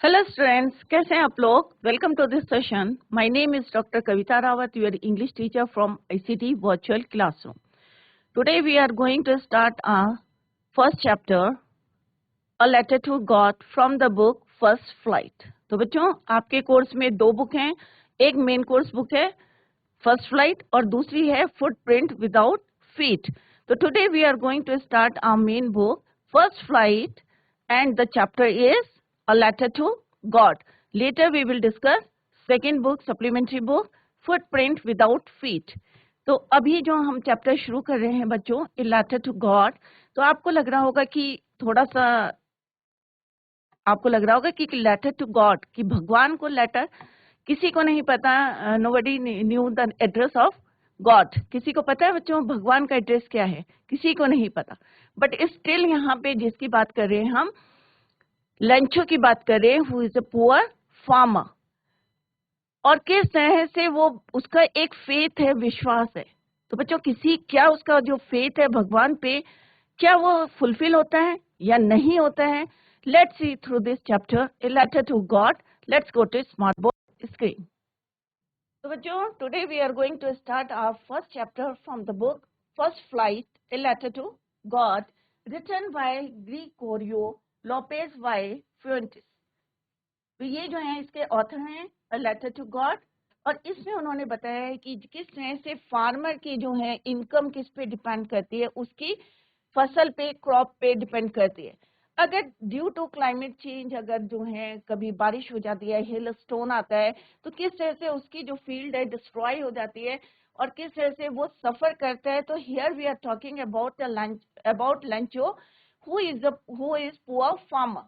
Hello students, कैसे हैं आप लोग। Welcome to this session. My name is doctor Kavita Rawat, your English teacher from ICT virtual classroom. Today we are going to start our first chapter, a letter to God, from the book first flight. तो बच्चों, आपके course में दो book हैं। एक main course book है first flight और दूसरी है फुटप्रिंट विदाउट फीट। तो today we are going to start our main book first flight and the chapter is a letter to God. Later we will discuss second book, supplementary book, footprint without feet. तो अभी जो हम chapter शुरू कर रहे हैं बच्चों, ए letter to God, तो आपको लग रहा होगा कि थोड़ा सा आपको लग रहा होगा कि लेटर टू गॉड, कि भगवान को लेटर, किसी को नहीं पता, nobody knew the address of God. किसी को पता है बच्चों भगवान का एड्रेस क्या है? किसी को नहीं पता। बट स्टिल यहाँ पे जिसकी बात कर रहे हैं हम, लंचो की बात करें, who is a poor farmer, और किस तरह से वो, उसका एक फेथ है, विश्वास है। तो बच्चों, क्या उसका जो फेथ है भगवान पे, क्या वो फुलफिल होता है या नहीं होता है? Let's see through this chapter, a letter to God. Let's go to smart board screen. तो बच्चों, today we are going to start our first chapter from the book first Flight, a letter to God, written by Gregorio Lopez y Fuentes. तो ये जो है इसके author हैं, अ letter to God, और इसमें उन्होंने बताया है कि किस तरह से फार्मर की जो है इनकम किस पे डिपेंड करती है, उसकी फसल पे, क्रॉप पे डिपेंड करती है। अगर ड्यू टू क्लाइमेट चेंज, अगर जो है कभी बारिश हो जाती है, हेल स्टोन आता है, तो किस तरह से उसकी जो फील्ड है डिस्ट्रॉय हो जाती है और किस तरह से वो सफर करता है। तो here we are talking about Lencho, who is poor farmer,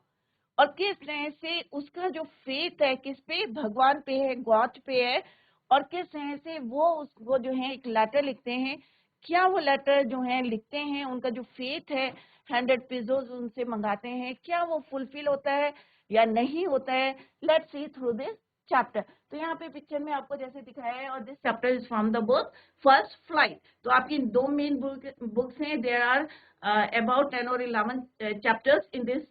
और किस तरह से उसका जो फेथ है किस पे, भगवान पे है, गॉड पे है, और किस तरह से वो जो है एक लेटर लिखते हैं। क्या वो लेटर जो है लिखते हैं, उनका जो फेथ है, 100 पेसोज उनसे मंगाते हैं, क्या वो फुलफिल होता है या नहीं होता है? Let's see through this chapter. तो यहाँ पे पिक्चर में आपको जैसे दिखाया है, और this chapter is from the book first flight. तो आपकी दो मेन बुक्स हैं, देयर आर अबाउट 10 और 11 chapters in this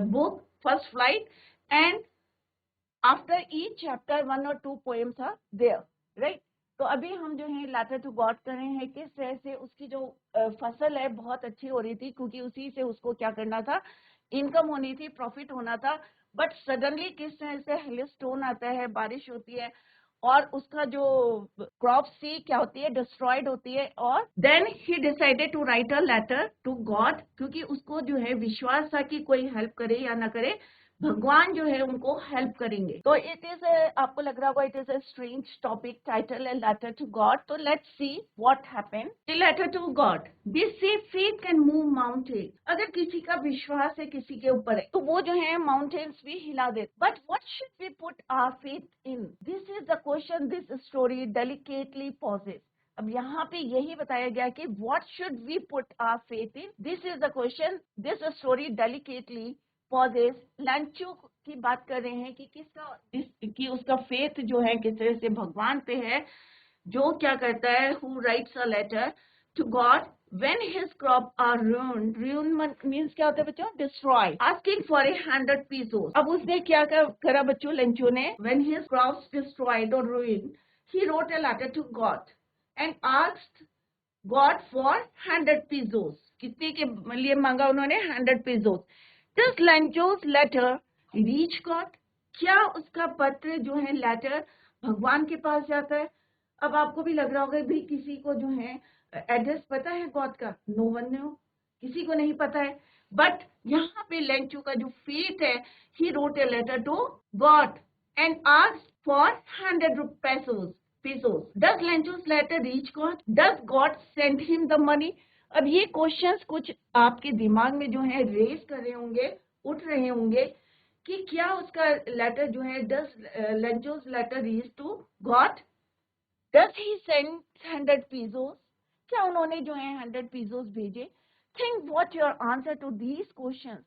book first flight, and after each chapter 1 or 2 poems are there, right? तो अभी हम जो है लेटर टू गॉड कर रहे हैं, किस तरह से उसकी जो फसल है बहुत अच्छी हो रही थी, क्योंकि उसी से उसको क्या करना था, इनकम होनी थी, प्रॉफिट होना था। बट सडनली किस तरह से हेल स्टोन आता है, बारिश होती है, और उसका जो क्रॉप सी क्या होती है, डिस्ट्रॉयड होती है। और then he decided to write a letter to God, क्योंकि उसको जो है विश्वास था कि कोई हेल्प करे या ना करे, भगवान जो है उनको हेल्प करेंगे। तो इट इज, आपको लग रहा होगा it is a strange topic title, a letter to God. तो let's see what happened. A letter to God, this says faith can move mountain. अगर किसी का विश्वास है किसी के ऊपर है, तो वो जो है माउंटेन्स भी हिला दे। But what should we put our faith in? This is the question this story delicately poses. अब यहाँ पे यही बताया गया कि what should we put our faith in, this is the question this story delicately poses. Lencho की बात कर रहे हैं कि कि उसका फेथ जो है किस तरह से भगवान पे है, जो क्या करता है, who writes a letter to God when his crop are ruined means क्या होता है बच्चों, destroy, asking for 100 pesos। अब उसने क्या करा बच्चों, लंचो ने, when his crops destroyed or ruined, he wrote a letter to God and asked God for 100 pesos। कितने के लिए मांगा उन्होंने? 100 pesos। Does Lancho's letter reach God? क्या उसका पत्र जो है, लेटर, भगवान के पास जाता है? अब आपको भी लग रहा होगा भी किसी को जो है एड्रेस पता है गॉड का? नो वन नो, किसी को नहीं पता है। बट यहाँ पे लेंचो का जो फेथ है, he wrote a letter to God and asked for 100 pesos. Does Lencho's letter reach God? Does God send him the money? अब ये क्वेश्चंस कुछ आपके दिमाग में जो है रेस कर रहे होंगे, उठ रहे होंगे, कि क्या उसका लेटर जो है, does Lencho's letter reach to God? Does he send 100 pesos? क्या उन्होंने जो है 100 pesos भेजे? Think what your answer to these questions.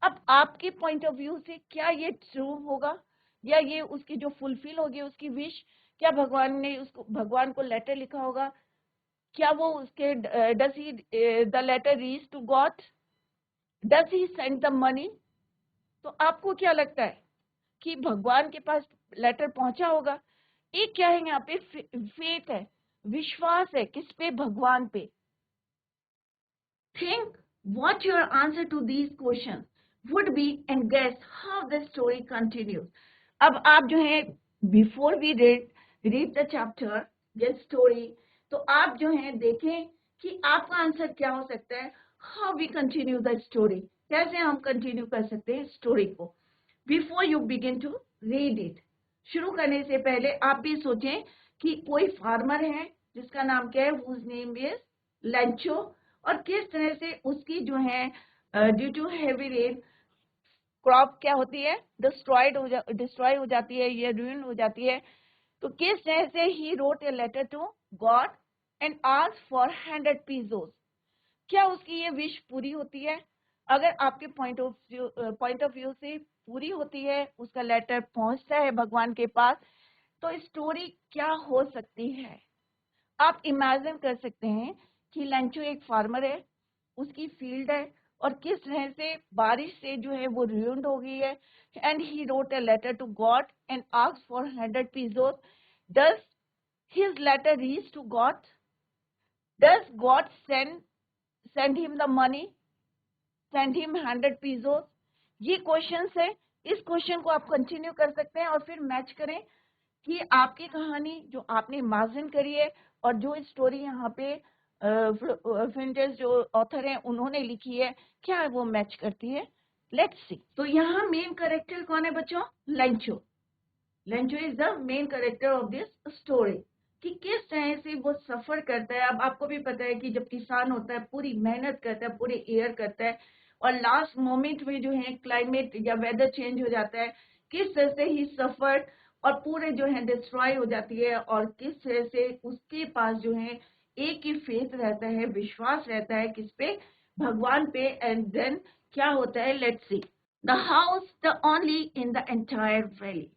अब आपके पॉइंट ऑफ व्यू से क्या ये ट्रू होगा, या ये उसकी जो फुलफिल होगी उसकी विश? क्या भगवान ने उसको, भगवान को लेटर लिखा होगा? क्या वो उसके, does he the letter reach to God? Does he send the money? तो आपको क्या लगता है? कि भगवान के पास लेटर पहुंचा होगा। एक क्या है यहाँ पे, फेथ है, विश्वास है, किस पे, भगवान पे। Think what your answer to these questions would be and guess how the story continues. अब आप जो है before we read the chapter this story, तो आप जो है देखें कि आपका आंसर क्या हो सकता है। how we continue the story, कैसे हम कंटिन्यू कर सकते हैं स्टोरी को। Before you begin to read it, शुरू करने से पहले आप भी सोचें कि कोई फार्मर है जिसका नाम क्या है, whose name is लैंचो, और किस तरह से उसकी जो है due to heavy rain crop क्या होती है, डिस्ट्रॉय हो जाती है, ये रूइन हो जाती है। तो किस तरह से he wrote a letter to God and ask for 100 pesos। क्या उसकी ये विश पूरी होती है? अगर आपके पॉइंट ऑफ व्यू से पूरी होती है, उसका लेटर पहुंचता है भगवान के पास, तो स्टोरी क्या हो सकती है? आप इमेजिन कर सकते हैं कि लंचो एक फार्मर है, उसकी फील्ड है, और किस तरह से बारिश से जो है वो ruined हो गई है, and he wrote a letter to God and asked for 100 pesos। Does his letter reach to God? Does God send him the money, send him 100 pesos? ये क्वेश्चन है। इस क्वेश्चन को आप कंटिन्यू कर सकते हैं और फिर मैच करें कि आपकी कहानी जो आपने इमेजिन करी है और जो स्टोरी यहाँ पे फिंटेज जो ऑथर है उन्होंने लिखी है, क्या वो मैच करती है। लेट्स सी। तो यहाँ मेन कैरेक्टर कौन है बच्चों? लंचो। लंचो is the main character of this story, कि किस तरह से वो सफर करता है। अब आपको भी पता है कि जब किसान होता है पूरी मेहनत करता है, पूरे ईयर करता है, और लास्ट मोमेंट में जो है क्लाइमेट या वेदर चेंज हो जाता है, किस तरह से ही सफर और पूरे जो है डिस्ट्रॉय हो जाती है, और किस तरह से उसके पास जो है एक ही फेथ रहता है, विश्वास रहता है, किस पे? भगवान पे। एंड देन क्या होता है, let's C. The house the only in the entire valley.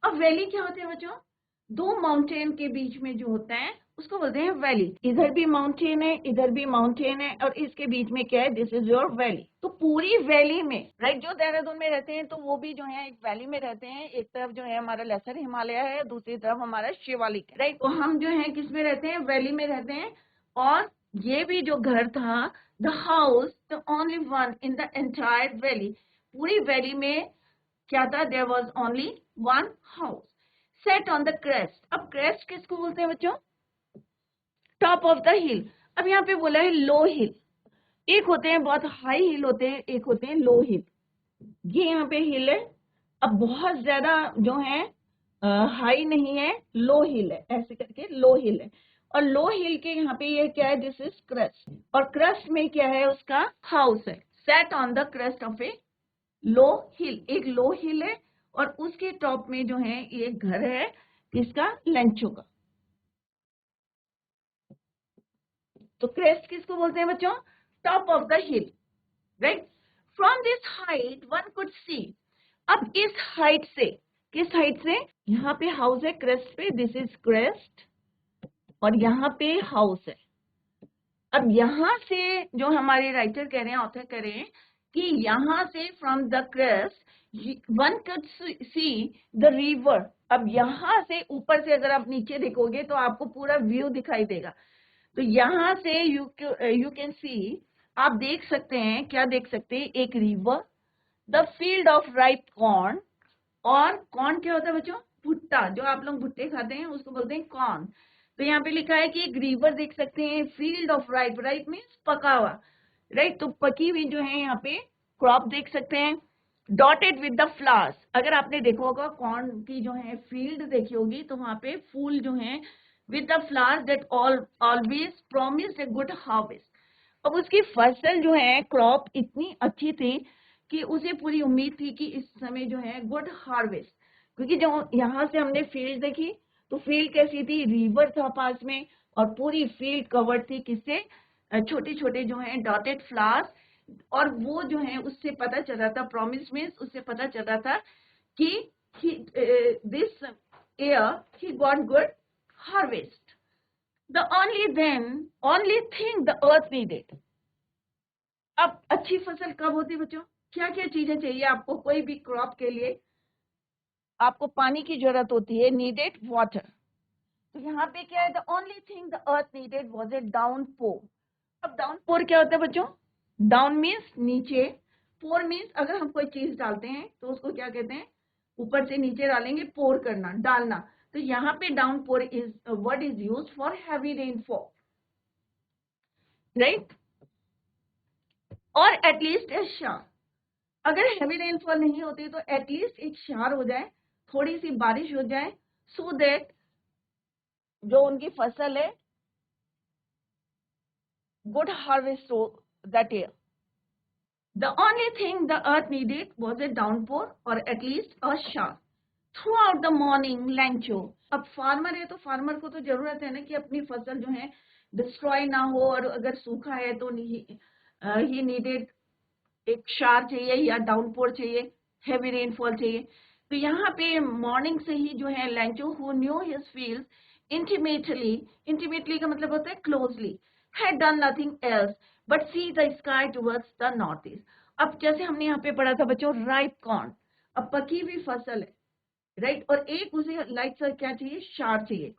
अब वैली क्या होते हैं बच्चों? दो माउंटेन के बीच में जो होता है उसको बोलते हैं वैली। इधर भी माउंटेन है, इधर भी माउंटेन है, और इसके बीच में क्या है, दिस इज योर वैली। तो पूरी वैली में, राइट, जो देहरादून में रहते हैं तो वो भी जो है एक वैली में रहते हैं। एक तरफ जो है हमारा लेसर हिमालय है, दूसरी तरफ हमारा शिवालिक है, राइट। तो हम जो है किस में रहते हैं, वैली में रहते हैं। और ये भी जो घर था, the house the only one in the entire valley, पूरी वैली में क्या था, there was only one house set on the crest. अब क्रेस्ट किसको बोलते हैं बच्चों? Top of the hill. अब यहाँ पे बोला है लो हिल। एक होते हैं बहुत हाई हिल होते हैं, एक होते हैं लो हिल। ये यहाँ पे हिल है, अब बहुत ज्यादा जो है हाई नहीं है, लो हिल है, ऐसे करके लो हिल है। और लो हिल के यहाँ पे ये क्या है, दिस इज क्रेस्ट, और क्रेस्ट में क्या है, उसका हाउस है। Set on the crest of a low hill, एक लो हिल है, और उसके टॉप में जो है ये घर है, किसका? लंचो का। तो क्रेस्ट किसको बोलते हैं बच्चों? Top of the hill, right. From this height one could see. अब इस हाइट से, किस हाइट से? यहाँ पे हाउस है क्रेस्ट पे, दिस इज क्रेस्ट, और यहाँ पे हाउस है। अब यहाँ से जो हमारे राइटर कह रहे हैं, ऑथर कह रहे हैं कि यहाँ से from the crest one could see the river. अब यहाँ से ऊपर से अगर आप नीचे देखोगे तो आपको पूरा व्यू दिखाई देगा। तो यहाँ से यू कैन सी, आप देख सकते हैं, क्या देख सकते हैं, एक river, the field of ripe corn. और कॉर्न क्या होता है बच्चों? भुट्टा, जो आप लोग भुट्टे खाते हैं उसको बोलते हैं कॉर्न। तो यहाँ पे लिखा है कि एक रिवर देख सकते हैं, field of ripe, ripe means पका हुआ, राइट। तो पकी हुई जो है यहाँ पे क्रॉप देख सकते हैं। डॉटेड विद द फ्लावर्स, अगर आपने देखा होगा कॉर्न की जो है फील्ड देखी होगी तो वहां पे फूल जो है with the flowers that always promised a good harvest. अब उसकी फसल जो है, क्रॉप इतनी अच्छी थी कि उसे पूरी उम्मीद थी कि इस समय जो है गुड हार्वेस्ट। क्योंकि जो यहाँ से हमने फील्ड देखी तो फील्ड कैसी थी, रिवर था पास में, और पूरी फील्ड कवर्ड थी किससे? छोटे छोटे जो है डॉटेड फ्लावर्स। और वो जो है उससे पता चल रहा था, प्रॉमिस में उससे पता चल रहा था कि this year he got good harvest. The only thing the earth needed. अब अच्छी फसल कब होती बच्चों? क्या क्या चीजें चाहिए आपको कोई भी क्रॉप के लिए? आपको पानी की जरूरत होती है, नीडेड वाटर। तो यहाँ पे क्या है, the only thing the earth needed was a downpour. अब डाउनपोर क्या होता है बच्चों? डाउन मीन्स नीचे, पोर मीन्स अगर हम कोई चीज डालते हैं तो उसको क्या कहते हैं, ऊपर से नीचे डालेंगे, पोर करना, डालना। तो यहाँ पे downpour is word is use for heavy rainfall, right. और एटलीस्ट ए शार, अगर हैवी रेनफॉल नहीं होती तो एटलीस्ट एक शार हो जाए, थोड़ी सी बारिश हो जाए, सो दैट जो उनकी फसल है गुड हार्वेस्ट हो that year. The only thing the earth needed was a downpour or at least a shower. Throughout the morning, Lancho, अब फार्मर है तो फार्मर को तो जरूरत है ना कि अपनी फसल जो है डिस्ट्रॉय ना हो, और अगर सूखा है तो ही नीडेड एक शार चाहिए या डाउनपोर चाहिए, हैवी रेनफॉल चाहिए। तो यहाँ पे मॉर्निंग से ही जो है लैंचो who knew his fields intimately, intimately का मतलब होता है closely, had done nothing else but C the sky towards the north east. अब जैसे हमने यहाँ पे पढ़ा था बच्चों, राइप कॉर्न, अब पकी हुई फसल है, राइट, और एक उसे लाइट सा क्या चाहिए, शार चाहिए,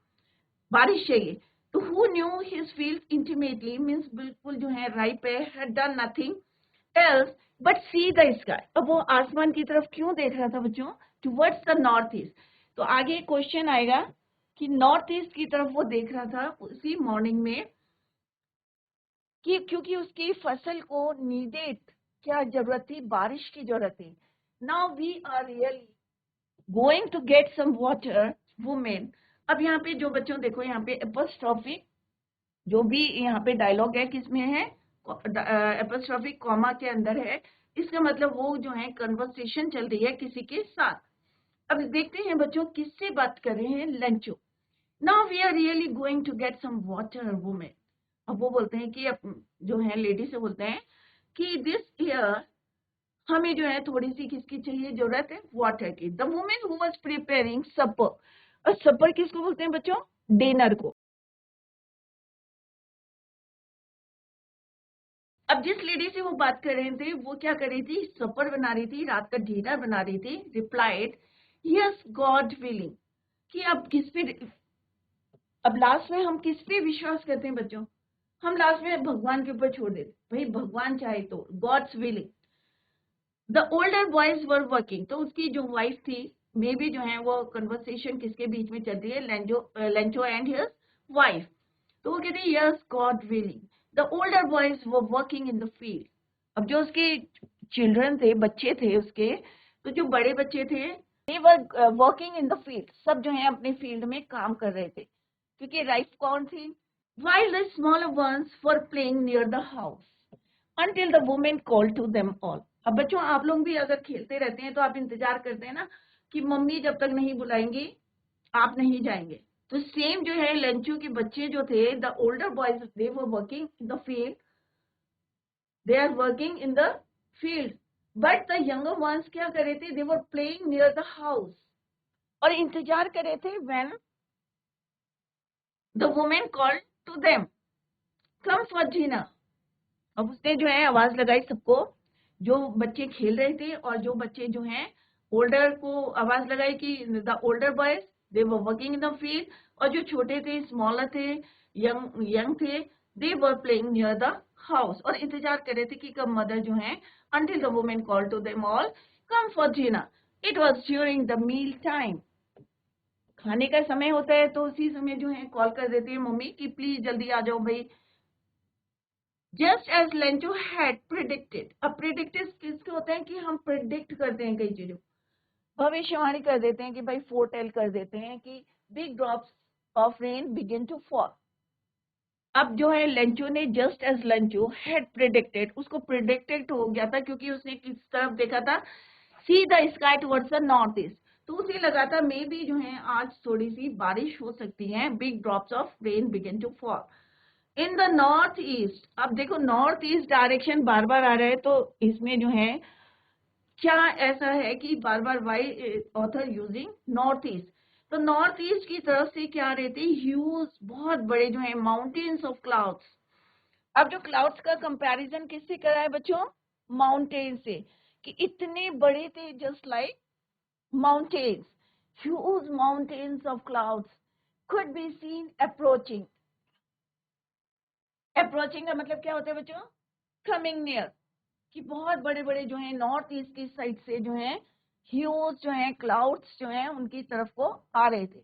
बारिश चाहिए। तो who knew his fields intimately means बिल्कुल जो है राइप है, had done nothing else but see the sky। अब वो आसमान की तरफ क्यों देख रहा था बच्चों? Towards the north east. तो आगे क्वेश्चन आएगा कि नॉर्थ ईस्ट की तरफ वो देख रहा था उसी मॉर्निंग में, कि क्योंकि उसकी फसल को नीडेड क्या जरूरत थी, बारिश की जरूरत थी। Now we are really going to get some water women. अब यहाँ पे जो बच्चों देखो, यहाँ पे एपोस्ट्रोफी जो भी यहाँ पे डायलॉग है किसमें है, एपोस्ट्रोफी कॉमा के अंदर है, इसका मतलब वो जो है कन्वर्सेशन चल रही है किसी के साथ। अब देखते हैं बच्चों किससे बात कर रहे हैं, Lencho. Now we are really going to get some water women. अब वो बोलते हैं कि जो है लेडी से बोलते हैं कि दिस ईयर हमें जो है थोड़ी सी किसकी चाहिए जरूरत है, वाटर की। The women who was preparing supper, और सपर किसको बोलते हैं बच्चों, डिनर को। अब जिस लेडी से वो बात कर रहे थे वो क्या कर रही थी, सपर बना रही थी, रात का डिनर बना रही थी। रिप्लाइड यस गॉड विलिंग, कि अब किस पे, अब लास्ट में हम किस पे विश्वास करते हैं बच्चों, हम लास्ट में भगवान के ऊपर छोड़ देते, भाई भगवान चाहे तो, God's willing. The older boys were working, तो उसकी जो वाइफ थी, मे बी जो है वो कन्वर्सेशन किसके बीच में चल रही है, लेंचो एंड हिज वाइफ। तो वो कहते हैं yes God willing the older boys were working in the field. अब जो उसके चिल्ड्रन थे, बच्चे थे उसके, तो जो बड़े बच्चे थे, they were working in the field, सब जो है अपने फील्ड में काम कर रहे थे, क्योंकि राइफ कौन थी, while the smaller ones were playing near the house until the woman called to them all। अब बच्चों आप लोग भी अगर खेलते रहते हैं तो आप इंतजार करते हैं ना कि मम्मी जब तक नहीं बुलाएंगी आप नहीं जाएंगे। तो सेम जो है लंचू के बच्चे जो थे, the older boys they were working in the field, they are working in the field, but the younger ones क्या कर रहे थे, they were playing near the house, और इंतजार कर रहे थे when the women called to them come for dinner. अब उसने जो है आवाज लगाई सबको, जो बच्चे खेल रहे थे और जो बच्चे जो हैं ओल्डर को आवाज लगाई कि the older boys they were working in the field, और जो छोटे थे, स्मॉलर थे, यंग थे, they were playing near the house, और इंतजार कर रहे थे कि कब मदर जो है, until the woman called to them all come for dinner। it was during the meal time। खाने का समय होता है तो उसी समय जो है कॉल कर देती है मम्मी कि प्लीज जल्दी आ जाओ भाई। Just as Lencho had predicted. अब प्रिडिक्टेड किसके होते हैं कि हम प्रिडिक्ट करते हैं कई चीजों, भविष्यवाणी कर देते हैं कि भाई फोरटेल कर देते हैं कि big drops of rain begin to fall. अब जो है लेंचो ने just as Lencho had predicted, उसको प्रिडिक्टेड हो गया था क्योंकि उसने किस तरफ देखा था, see the sky towards the north east. तो उसे लगा था मे बी जो है आज थोड़ी सी बारिश हो सकती है, big drops of rain begin to fall in the north east. अब देखो नॉर्थ ईस्ट डायरेक्शन बार बार आ रहा है, तो इसमें जो है क्या ऐसा है कि बार बार why author using north east. तो नॉर्थ ईस्ट की तरफ से क्या रहते हैं, ह्यूज बहुत बड़े जो है माउंटेन्स ऑफ क्लाउड्स। अब जो क्लाउड्स का कंपैरिजन किससे करा है बच्चों, माउंटेन से, कि इतने बड़े थे just like mountains. huge mountains of clouds could be seen approaching. Approaching का मतलब क्या होता है बच्चों? Coming near. कि बहुत बड़े बड़े जो हैं नॉर्थ ईस्ट की साइड से जो हैं ह्यूज जो हैं क्लाउड्स जो हैं उनकी तरफ को आ रहे थे.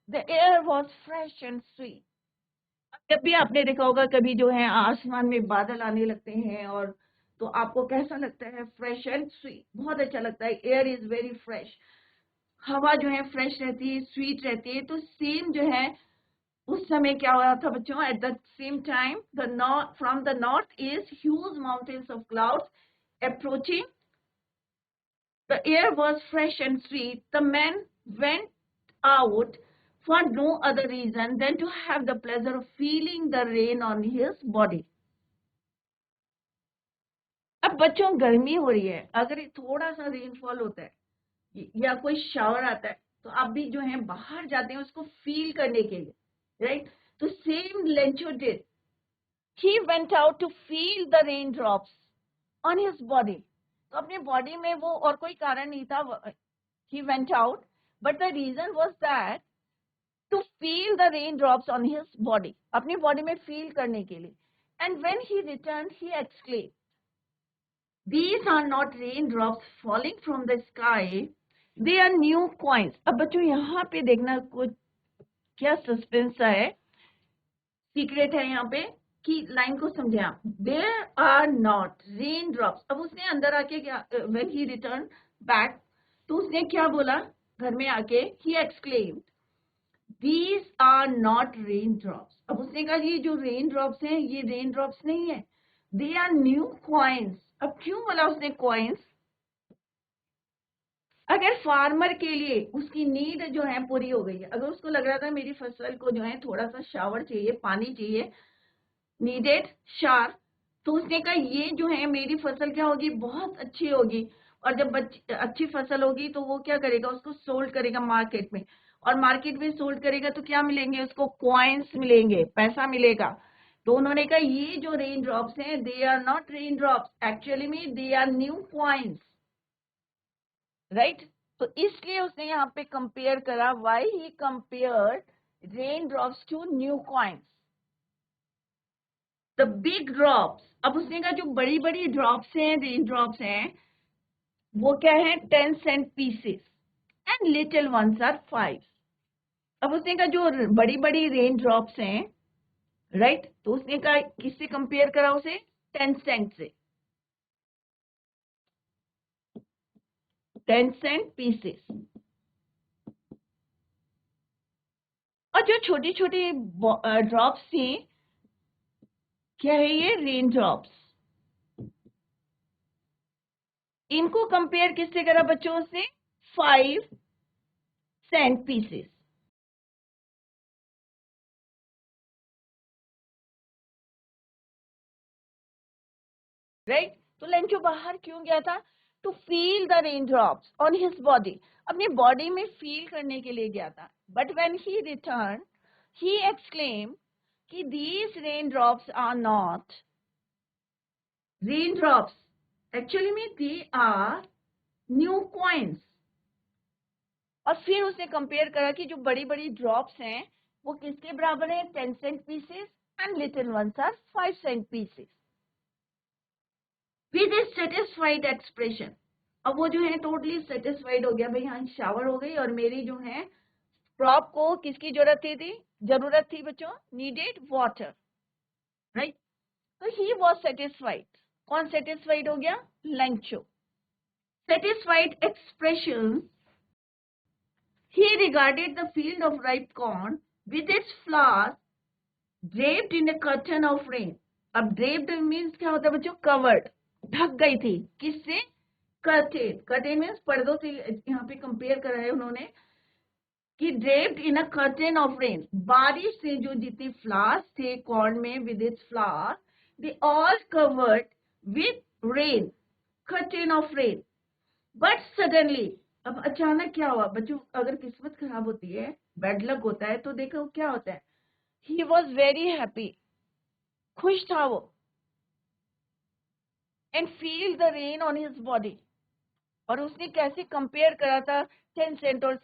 The air was fresh and sweet. जब भी आपने देखा होगा कभी जो है आसमान में बादल आने लगते हैं और तो आपको कैसा लगता है? Fresh and sweet. बहुत अच्छा लगता है. Air is very fresh. हवा जो है फ्रेश रहती है, स्वीट रहती है. तो सेम जो है उस समय क्या हो रहा था बच्चों? Eight the same time the north from the north is huge mountains of clouds approaching. The air was fresh and sweet. The man went out for no other reason than to have the pleasure of feeling the rain on his body. अब बच्चों गर्मी हो रही है, अगर थोड़ा सा rainfall होता है या कोई शावर आता है तो आप भी जो है बाहर जाते हैं उसको फील करने के लिए, राइट? तो same Lencho did. He went out to feel the rain drops on his body. तो अपनी बॉडी में वो और कोई कारण नहीं था. He went out, but the reason was that to feel the raindrops on his body, अपनी body में feel करने के लिए. And when he returned, he exclaimed, "These are not raindrops falling from the sky; they are new coins." अब बच्चों यहाँ पे देखना कुछ क्या सस्पेंस है, सीक्रेट है यहाँ पे कि लाइन को समझे आप. There are not raindrops. अब उसने अंदर आके क्या, when he returned back, तो उसने क्या बोला घर में आके? He exclaimed, These are not raindrops. अब उसने कहा ये जो raindrops हैं ये raindrops नहीं है. They are new coins. अब क्यों बोला उसने coins? अगर फार्मर के लिए उसकी नीड जो है पूरी हो गई है, अगर उसको लग रहा था मेरी फसल को जो है थोड़ा सा शावर चाहिए, पानी चाहिए, नीडेड शार, तो उसने कहा ये जो है मेरी फसल क्या होगी? बहुत अच्छी होगी. और जब अच्छी फसल होगी तो वो क्या करेगा? उसको सोल्ड करेगा मार्केट में, और मार्केट में सोल्ड करेगा तो क्या मिलेंगे उसको? कॉइन्स मिलेंगे, पैसा मिलेगा. तो उन्होंने कहा ये जो रेन ड्रॉप्स हैं they are not rain drops, actually में they are new coins, right? तो इसलिए उसने यहाँ पे कंपेयर करा. Why he compared rain drops to new coins. The big drops. अब उसने कहा जो बड़ी बड़ी ड्रॉप्स हैं, रेन ड्रॉप्स हैं, वो क्या है? 10 cent pieces. And little ones are 5. अब उसने कहा जो बड़ी बड़ी रेन ड्रॉप्स हैं, राइट, तो उसने कहा किससे कंपेयर करा उसे? 10 सेंट से. 10 सेंट पीसेस. और जो छोटी छोटी ड्रॉप्स थी, क्या है ये? Rain drops. इनको कंपेयर किससे करा बच्चों? से 5 सेंट पीसेस. राइट? तो लेंचो बाहर क्यों गया था? To feel the rain drops on his body. अपनी बॉडी में फील करने के लिए गया था. But when he return he exclaim कि these rain drops are not rain drops, actually में दे आर न्यू कॉइन्स. और फिर उसने कंपेयर करा कि जो बड़ी बड़ी ड्रॉप्स हैं वो किसके बराबर है? 10 cent pieces. And little ones are 5 cent pieces. With a satisfied expression. अब वो जो है टोटली सेटिस्फाइड हो गया. भाई हाँ, शावर हो गई और मेरी जो है क्रॉप को किसकी जरूरत थी बच्चों? Needed water, right? तो ही वॉज सेटिस्फाइड. कौन सेटिस्फाइड हो गया? Lencho. Satisfied expression. He regarded the field of ripe corn with its flowers draped in a curtain of rain. अब draped means क्या होता है बच्चों? Covered, ढक गई थी. किससे? Curtain. Curtain means पर्दों से यहाँ पे compare करा है उन्होंने कि draped in a curtain of rain. बारिश से जो जितने flowers थे corn में with its flower, they all covered with rain. Curtain of rain. But suddenly, अब अचानक क्या हुआ बच्चों? अगर किस्मत खराब होती है, बैड लक होता है, तो देखो क्या होता है. ही वॉज वेरी हैप्पी. खुश था वो. And feel the rain on his body. और उसने कैसे कंपेयर करा था 10 सेंट और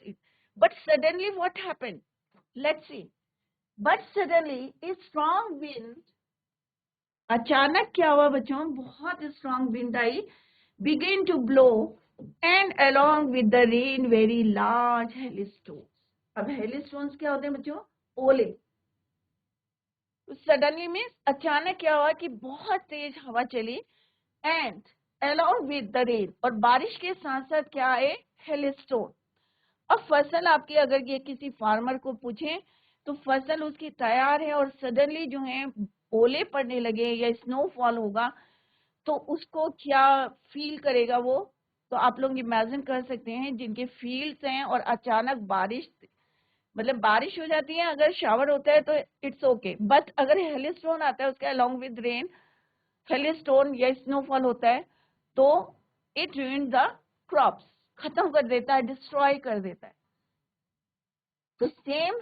But suddenly what happened? Let's see. But suddenly a strong wind, अचानक क्या हुआ बच्चों, बहुत strong wind I, begin to blow and along with the rain very large hailstones. अब hailstones क्या होते हैं बच्चों? ओले. सडनली मीन्स अचानक क्या हुआ कि बहुत तेज हवा चली and along with the rain, और बारिश के साथ साथ क्या है? hailstone. अब फसल आपकी अगर ये किसी फार्मर को पूछे तो फसल उसकी तैयार है और सडनली जो है ओले पड़ने लगे या स्नोफॉल होगा तो उसको क्या फील करेगा वो? तो आप लोग इमेजिन कर सकते हैं जिनके फील्ड्स हैं और अचानक बारिश, मतलब बारिश हो जाती है, अगर शावर होता है तो इट्स ओके, बट अगर हेलिस्टोन आता है उसके अलोंग विद रेन, हेलिस्टोन या स्नोफॉल होता है तो इट रूइन द क्रॉप्स, खत्म कर देता है, डिस्ट्रॉय कर देता है. तो सेम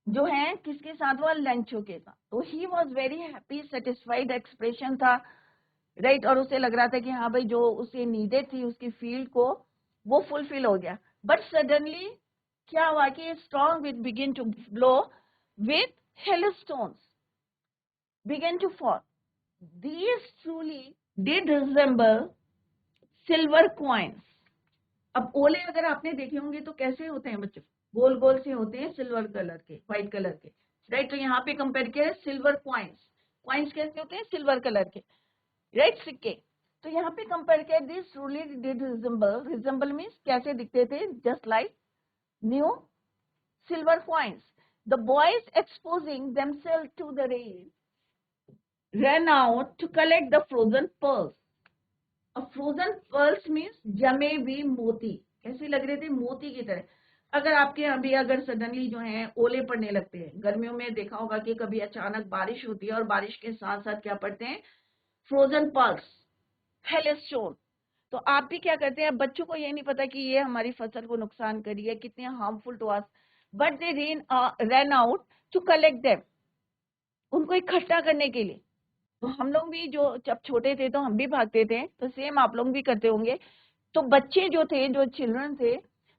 जो है किसके साथ हुआ? लेंचो के साथ. तो he was very happy, satisfied expression था, राइट, और उसे लग रहा था कि हाँ भाई जो उसे नीडेड थी उसकी फील्ड को वो फुलफिल हो गया. बट सडनली क्या हुआ कि strong wind begin to blow with hailstones began to fall. These truly did resemble silver coins. अब ओले अगर आपने देखे होंगे तो कैसे होते हैं बच्चों? गोल गोल से होते हैं, सिल्वर कलर के, व्हाइट कलर के, राइट. तो यहाँ पे कंपेयर किया है सिल्वर क्वाइंस. क्वाइंस कैसे होते हैं? सिल्वर कलर के, राइट, सिक्के. तो यहाँ पे कंपेयर किया, this truly did resemble, resemble means कैसे दिखते थे? Just like new silver coins. The boys exposing themselves to the rain ran out to collect the frozen pearls. अब फ्रोजन पर्ल्स मीन्स जमे हुए मोती. कैसे लग रहे थे? मोती की तरह. अगर आपके यहाँ भी अगर सडनली जो है ओले पड़ने लगते हैं, गर्मियों में देखा होगा कि कभी अचानक बारिश होती है और बारिश के साथ साथ क्या पड़ते हैं? Frozen pearls, hailstone. तो आप भी क्या करते हैं? बच्चों को ये नहीं पता कि ये हमारी फसल को नुकसान करी है, कितने harmful to us, but they run out to collect them, उनको इकट्ठा करने के लिए. तो हम लोग भी जो जब छोटे थे तो हम भी भागते थे, तो सेम आप लोग भी करते होंगे. तो बच्चे जो थे, जो चिल्ड्रन थे,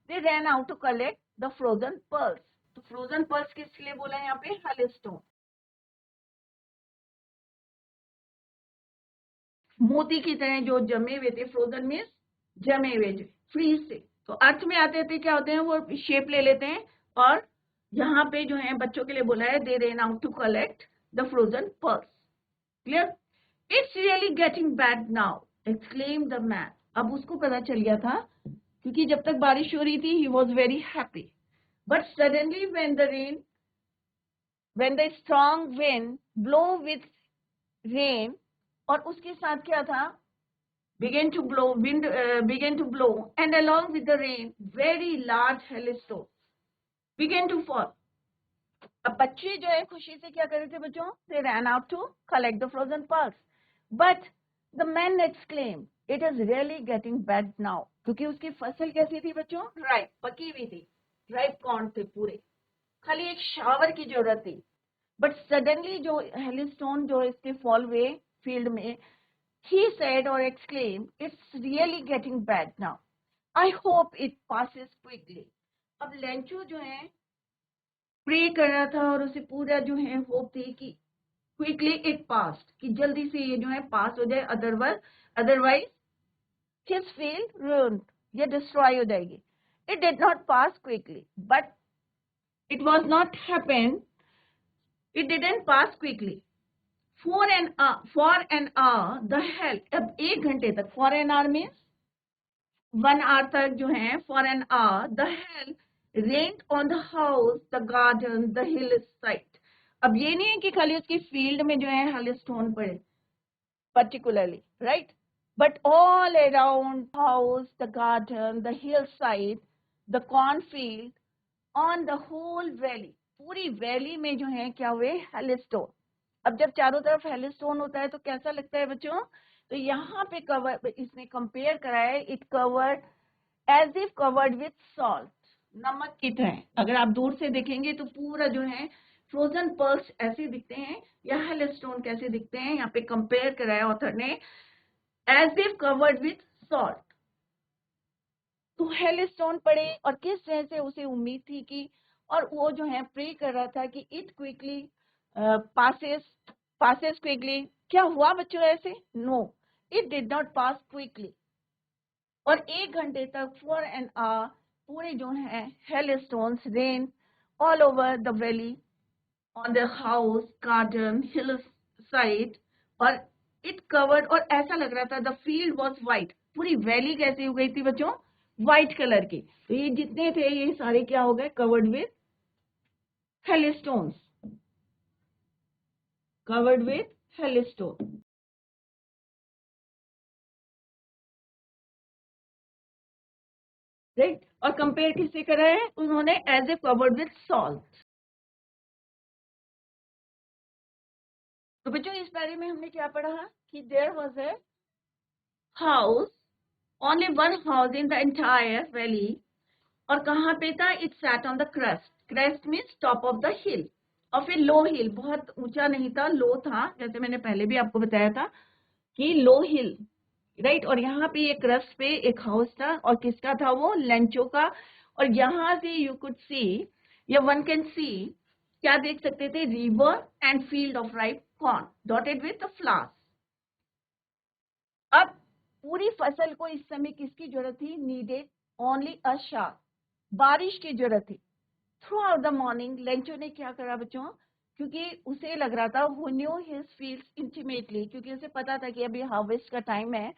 they run out to collect the frozen pearls. तो फ्रोजन पर्ल्स किस लिए बोला है यहाँ पे? हेलस्टोन, मोती की तरह जो जमे हुए थे. फ्रोजन मीन्स जमे हुए थे, फ्रीज से. तो अर्थ में आते थे क्या होते हैं? वो शेप ले लेते हैं. और यहाँ पे जो है बच्चों के लिए बोला है, they ran out to collect the frozen pearls. Clear? It's really getting bad now, exclaim the man. अब उसको पता चल गया था क्योंकि जब तक बारिश हो रही थी ही was very happy. But suddenly when the strong wind blow with rain, और उसके साथ क्या था? began to blow, wind began to blow and along with the rain very large hailstones began to fall. अब बच्चे जो है खुशी से क्या कर रहे थे बच्चों? they ran out to collect the frozen pearls. But the man exclaimed, it is really getting bad now. क्योंकि उसकी फसल कैसी थी बच्चों? राइप, पकी हुई थी, राइप कॉर्न थे पूरे, खाली एक शावर की जरूरत थी. बट सडनली जो हेलिस्टोन जो इसके फॉल हुए फील्ड में, he said or exclaimed, it's really getting bad now. I hope it passes quickly. अब लेंचो जो है प्रे कर रहा था और उसे पूरा जो है होप थी कि क्विकली इट पास्ट, कि जल्दी से ये जो है पास हो जाए, अदरवाइज हिज फील्ड रून्ड, ये डिस्ट्रॉय हो जाएगी. It did not pass quickly, but it was not happen, it didn't pass quickly. For an hour the hell, अब 1 घंटे तक, for an hour means 1 hour तक जो है, for an hour the hell rained on the house, the garden, the hillside. अब ये नहीं है कि खाली उसकी फील्ड में जो है हेलस्टोन पड़े particularly, right, but all around house, the garden, the hillside, the cornfield, on the whole valley, पूरी वैली में जो है क्या हुए? हेलस्टोन. अब जब चारों तरफ हेलस्टोन होता है तो कैसा लगता है बच्चों? तो यहाँ पे कवर, इसने कंपेयर करा है, it covered as if covered with salt, नमक की तरह. अगर आप दूर से देखेंगे तो पूरा जो है फ्रोजन पर्ल्स ऐसे दिखते हैं, या हेलस्टोन कैसे दिखते हैं, यहाँ पे कंपेयर करा है ऑथर ने, as if covered with salt. तो हेलस्टोन पड़े और किस तरह से उसे उम्मीद थी कि, और वो जो है प्रे कर रहा था कि इट क्विकली पासेस क्विकली। क्या हुआ बच्चों ऐसे? No, it did not pass quickly. और 1 घंटे तक फॉर एन आवर पूरे जो है hailstones rain all over the valley, on the house, garden, hill side, और इट कवर्ड, और ऐसा लग रहा था द फील्ड वॉज व्हाइट। पूरी वैली कैसी हो गई थी बच्चों? व्हाइट कलर की। तो ये जितने थे ये सारे क्या हो गए? Covered with hailstones, covered with hailstone. Right, और कंपेयर किससे करा है उन्होंने? As a covered with salt. तो बच्चों इस बारे में हमने क्या पढ़ा कि there was a house, only one house in the entire valley. और कहाँ पे था? It sat on the crest. Crest means top of the hill, और फिर लो हिल, बहुत ऊंचा नहीं था, लो था, जैसे मैंने पहले भी आपको बताया था कि लो हिल। राइट, और यहाँ पे एक क्रेस्ट पे एक हाउस था, और किसका था वो? लेंचो का। और यहाँ से यू कुड सी, या वन कैन सी, क्या देख सकते थे? River and field of ripe corn dotted with flowers. अब पूरी फसल को इस समय किसकी जरूरत थी? नीडेड ओनली अ शावर, बारिश की जरूरत थी। Through out the morning Lencho ने क्या करा बच्चों? क्योंकि उसे लग रहा था, who knew his fields intimately, क्योंकि उसे पता था कि अभी हार्वेस्ट का टाइम है,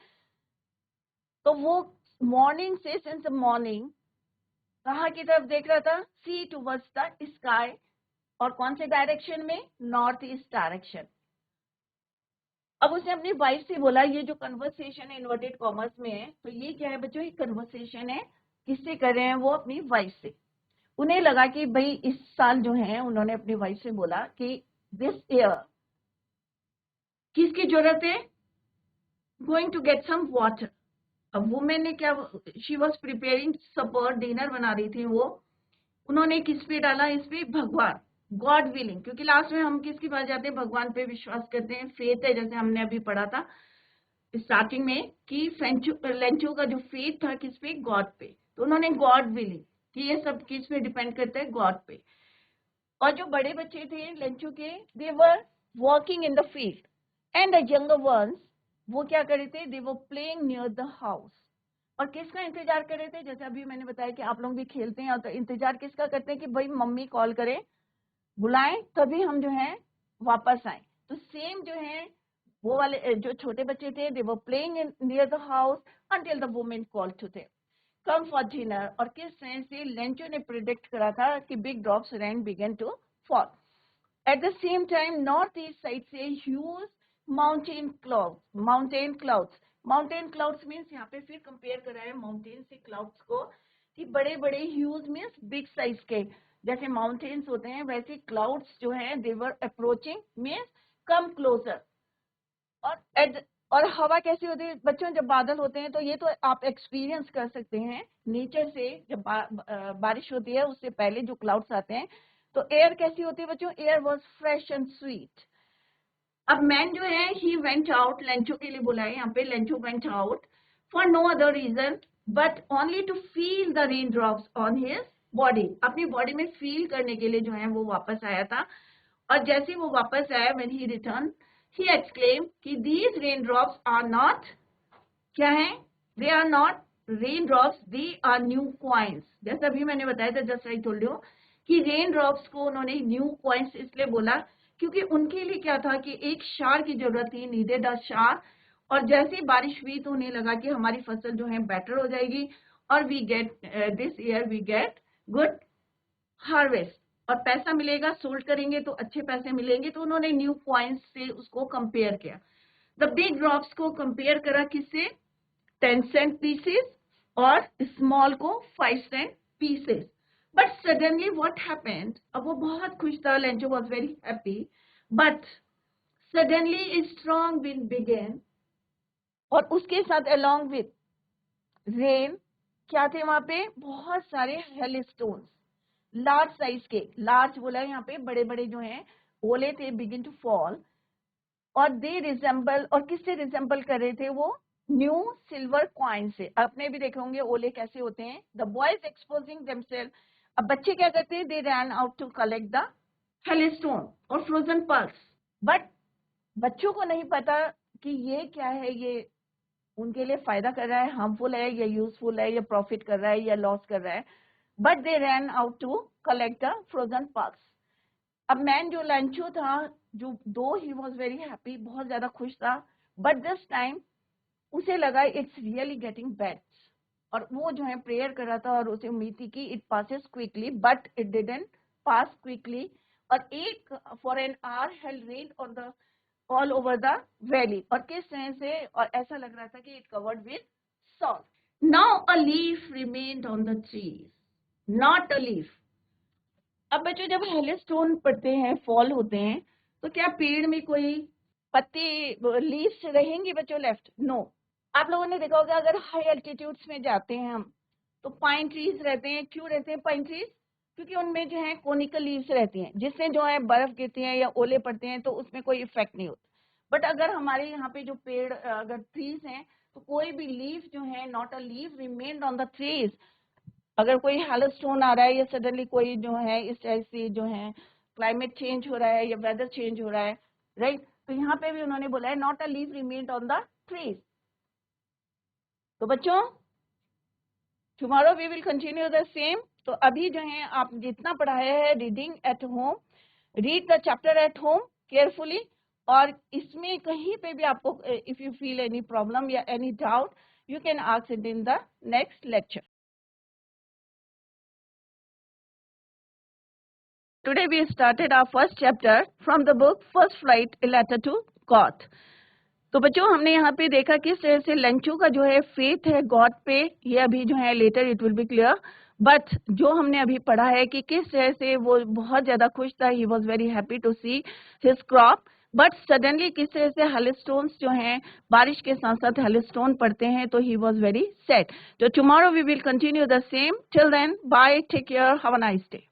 तो वो मॉर्निंग से, सिंस मॉर्निंग कहाँ की तरफ देख रहा था? सी टुवर्ड्स द स्काई। और कौन से डायरेक्शन में? North east direction. अब उसने अपनी वाइफ से बोला, ये जो कन्वर्सेशन है इन्वर्टेड कॉमर्स में है, तो ये क्या है बच्चों? ये कन्वर्सेशन है, किससे कर रहे हैं वो? अपनी वाइफ से। उन्हें लगा कि भाई इस साल जो है, उन्होंने अपनी वाइफ से बोला कि दिस ईयर किसकी जरूरत है? Going to get some water. अब वुमेन ने क्या, she was preparing supper, dinner बना रही थी वो। उन्होंने किस पे डाला? इस पे भगवान, गॉड विलिंग, क्योंकि लास्ट में हम किसकी बात जाते हैं? भगवान पे विश्वास करते हैं, फेथ है, जैसे हमने अभी पढ़ा था स्टार्टिंग में कि लेंचो का जो फेथ था किस पे? गॉड पे। तो उन्होंने गॉड विलिंग, कि ये सब किस पे डिपेंड करता है? गॉड पे। और जो बड़े बच्चे थे लेंचो के, they were working in the field, and the younger ones, वो क्या कर रहे थे? They were playing near the house. और किसका इंतजार कर रहे थे? जैसे अभी मैंने बताया कि आप लोग भी खेलते हैं, तो इंतजार किसका करते हैं? कि भाई मम्मी कॉल करे, बुलाएं, तभी हम जो है वापस आए। तो सेम जो है वो वाले जो छोटे बच्चे थे, they were playing near the house until the women call to them come for dinner. और किस तरह से लेंचो ने प्रिडिक्ट करा था कि big drops rain began to fall. At the same time north east side से huge mountain clouds. Mountain clouds means यहाँ पे फिर कंपेयर करा है माउंटेन से क्लाउड्स को, कि बड़े बड़े ह्यूज मीन्स बिग साइज के, जैसे माउंटेन्स होते हैं वैसे क्लाउड्स जो है they were approaching means come closer. और और हवा कैसी होती है बच्चों? जब बादल होते हैं, तो ये तो आप एक्सपीरियंस कर सकते हैं नेचर से, जब बारिश होती है उससे पहले जो क्लाउड्स आते हैं, तो एयर कैसी होती है बच्चों? Air was fresh and sweet. अब मैन जो है ही वेंट आउट, लेंचो के लिए बुलाए यहाँ पे, Lencho went out for no other reason but only to feel the rain drops on his body. अपनी बॉडी में फील करने के लिए जो है वो वापस आया था। और जैसे वो वापस आया, when he return, he exclaim कि these rain drops are not, क्या है? They are not rain drops, they are new coins. जैसा अभी मैंने बताया था, जस्ट आई टोल्ड यू, कि रेन ड्रॉप्स को उन्होंने न्यू कॉइन्स इसलिए बोला क्योंकि उनके लिए क्या था कि एक शार की जरूरत थी, नीडेड अ शार। और जैसे ही बारिश हुई तो उन्हें लगा कि हमारी फसल जो है बेटर हो जाएगी, और we get this year we get good harvest, और पैसा मिलेगा, सोल्ड करेंगे तो अच्छे पैसे मिलेंगे। तो उन्होंने न्यू कॉइन्स से उसको कंपेयर किया। द बिग ड्रॉप्स को कंपेयर करा किससे? 10 सेंट पीसेस, और स्मॉल को 5 cent pieces. But suddenly what happened? अब वो बहुत खुश था, Lencho was very happy, but suddenly a strong wind began, और उसके साथ अलोंग विथ रेन क्या थे वहां पे? बहुत सारे हेलस्टोन्स, लार्ज साइज के, लार्ज बोला है यहाँ पे, बड़े बड़े जो हैं ओले थे, बिगिन टू फॉल। और दे रिजेंबल, और किससे रिजेंबल कर रहे थे वो? न्यू सिल्वर कॉइन से। आपने भी देखे होंगे ओले कैसे होते हैं। द बॉयज एक्सपोजिंग देमसेल्फ, अब बच्चे क्या करते हैं, they ran out to collect the hailstone और फ्रोजन पर्ल्स। बट बच्चों को नहीं पता कि ये क्या है, ये उनके लिए फायदा कर रहा है, हार्मफुल है या यूजफुल है, या प्रॉफिट कर रहा है या लॉस कर रहा है। But they ran out to collect the frozen pearls. अब मैन जो लैंचो था, जो दो ही वॉज वेरी हैप्पी, बहुत ज्यादा खुश था, बट दिस टाइम उसे लगा इट्स रियली गेटिंग बैड, और वो जो है प्रेयर कर रहा था और उसे उम्मीद थी कि it passes quickly, but it didn't pass quickly. और एक for an hour held rain on the all over the valley, और किस तरह से, और ऐसा लग रहा था कि it covered with salt. Now a leaf remained on the trees, not a leaf. अब बच्चों जब हेलिस्टोन पड़ते हैं, फॉल होते हैं, तो क्या पेड़ में कोई पत्ते लीव्स रहेंगी बच्चों लेफ्ट? नो। आप लोगों ने देखा होगा अगर हाई एल्टीट्यूड्स में जाते हैं हम, तो पाइन ट्रीज रहते हैं। क्यों रहते हैं पाइन ट्रीज? क्योंकि उनमें जो है कोनिकल लीव्स रहती हैं, जिससे जो है बर्फ गिरती है या ओले पड़ते हैं तो उसमें कोई इफेक्ट नहीं होता। बट अगर हमारे यहाँ पे जो पेड़ अगर ट्रीज हैं, तो कोई भी लीफ जो है, not a leaf remained on the trees. अगर कोई हेलिस्टोन आ रहा है या सडनली कोई जो है इस टाइप से जो है क्लाइमेट चेंज हो रहा है या वेदर चेंज हो रहा है, राइट, तो यहाँ पे भी उन्होंने बोला है not a leaf remained on the trees. तो बच्चों tomorrow we will continue the same. तो अभी जो है आप जितना पढ़ाया है reading at home, read the chapter at home carefully. और इसमें कहीं पे भी आपको if you feel any problem या any doubt, you can ask it in the next lecture. Today we started our first chapter from the book First Flight, A Letter to God. तो बच्चों हमने यहाँ पे देखा किस तरह से लंचू का जो है फेथ है गॉड पे, ये अभी जो है later it will be clear. But जो हमने अभी पढ़ा है कि किस तरह से वो बहुत ज्यादा खुश था, he was very happy to see his crop, but suddenly किस तरह से हेलिस्टोन्स जो हैं, बारिश के साथ साथ हेलिस्टोन पड़ते हैं, तो ही वॉज वेरी सैड। तो tomorrow we will continue the same. Till then bye, take care, have a nice day.